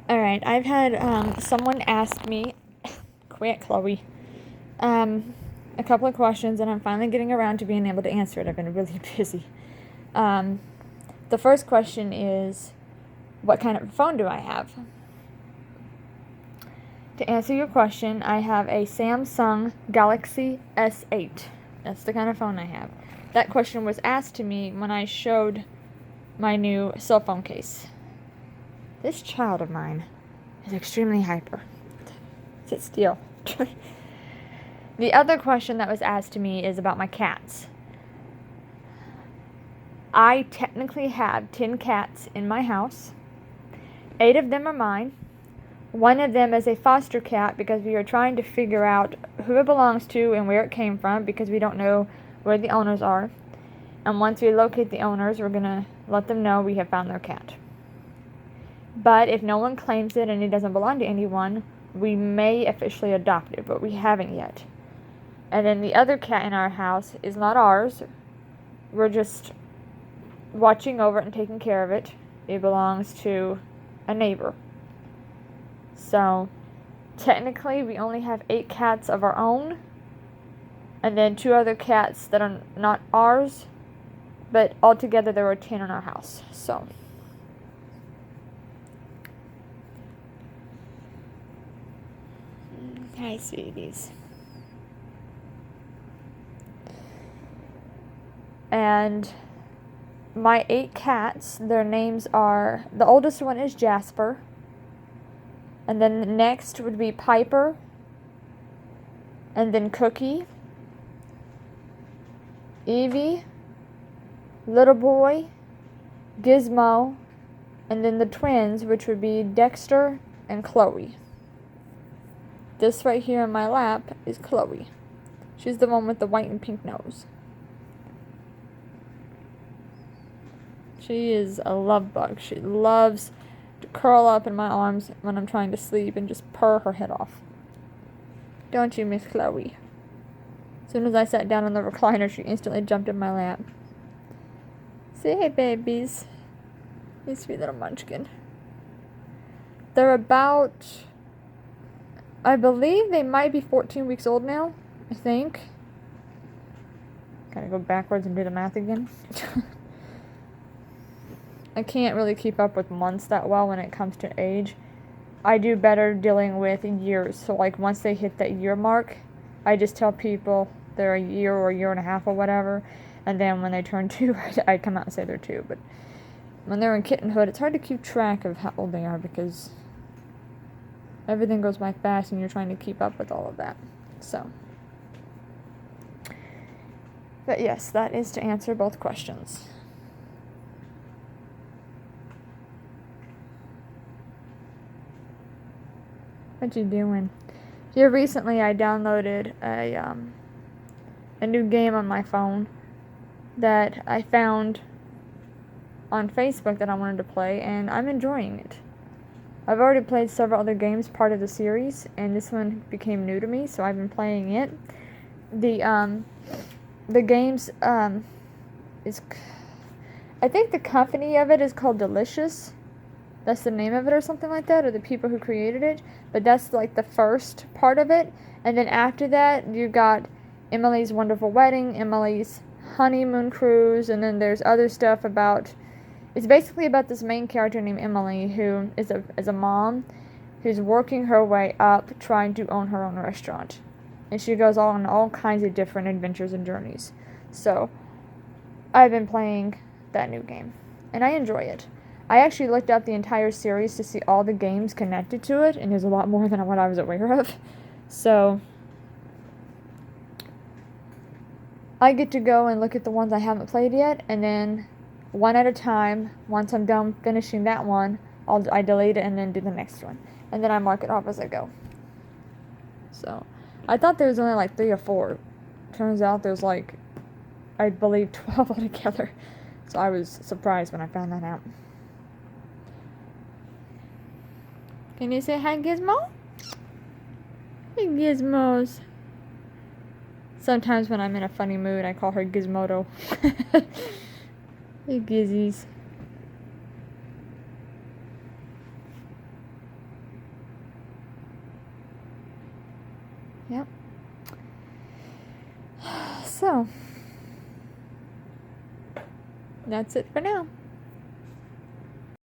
Alright, I've had someone ask me, quit, Chloe, a couple of questions, and I'm finally getting around to being able to answer it. I've been really busy. The first question is, what kind of phone do I have? To answer your question, I have a Samsung Galaxy S8. That's the kind of phone I have. That question was asked to me when I showed my new cell phone case. This child of mine is extremely hyper. Sit still. The other question that was asked to me is about my cats. I technically have 10 cats in my house. 8 of them are mine. One of them is a foster cat because we are trying to figure out who it belongs to and where it came from because we don't know where the owners are. And once we locate the owners, we're going to let them know we have found their cat. But if no one claims it and it doesn't belong to anyone, we may officially adopt it, but we haven't yet. And then the other cat in our house is not ours. We're just watching over it and taking care of it. It belongs to a neighbor. So, technically, we only have 8 cats of our own. And then 2 other cats that are not ours. But altogether, there are 10 in our house. So, hi, sweeties. And my 8 cats, their names are, the oldest one is Jasper. And then the next would be Piper. And then Cookie. Evie. Little Boy. Gizmo. And then the twins, which would be Dexter and Chloe. This right here in my lap is Chloe. She's the one with the white and pink nose. She is a love bug. She loves to curl up in my arms when I'm trying to sleep and just purr her head off. Don't you, Miss Chloe? As soon as I sat down on the recliner, she instantly jumped in my lap. Say hey, babies. You sweet little munchkin. They're about, I believe they might be 14 weeks old now, I think. Gotta go backwards and do the math again. I can't really keep up with months that well when it comes to age. I do better dealing with years. So, like, once they hit that year mark, I just tell people they're a year or a year and a half or whatever. And then when they turn 2, I come out and say they're 2. But when they're in kittenhood, it's hard to keep track of how old they are because everything goes by fast and you're trying to keep up with all of that. So, but yes, that is to answer both questions. What you doing? Here recently I downloaded a new game on my phone that I found on Facebook that I wanted to play, and I'm enjoying it. I've already played several other games part of the series, and this one became new to me, so I've been playing it. The game's is, I think the company of it is called Delicious. That's the name of it or something like that, or the people who created it. But that's like the first part of it. And then after that, you got Emily's Wonderful Wedding, Emily's Honeymoon Cruise, and then there's other stuff about, it's basically about this main character named Emily who is a mom who's working her way up trying to own her own restaurant. And she goes on all kinds of different adventures and journeys. So, I've been playing that new game. And I enjoy it. I actually looked up the entire series to see all the games connected to it, and there's a lot more than what I was aware of. So, I get to go and look at the ones I haven't played yet, and then one at a time, once I'm done finishing that one, I delete it and then do the next one. And then I mark it off as I go. So, I thought there was only like 3 or 4. Turns out there's like, I believe 12 altogether. So I was surprised when I found that out. Can you say hi, Gizmo? Hey, Gizmos. Sometimes when I'm in a funny mood, I call her Gizmodo. Hey, Gizzies. Yep. So, that's it for now.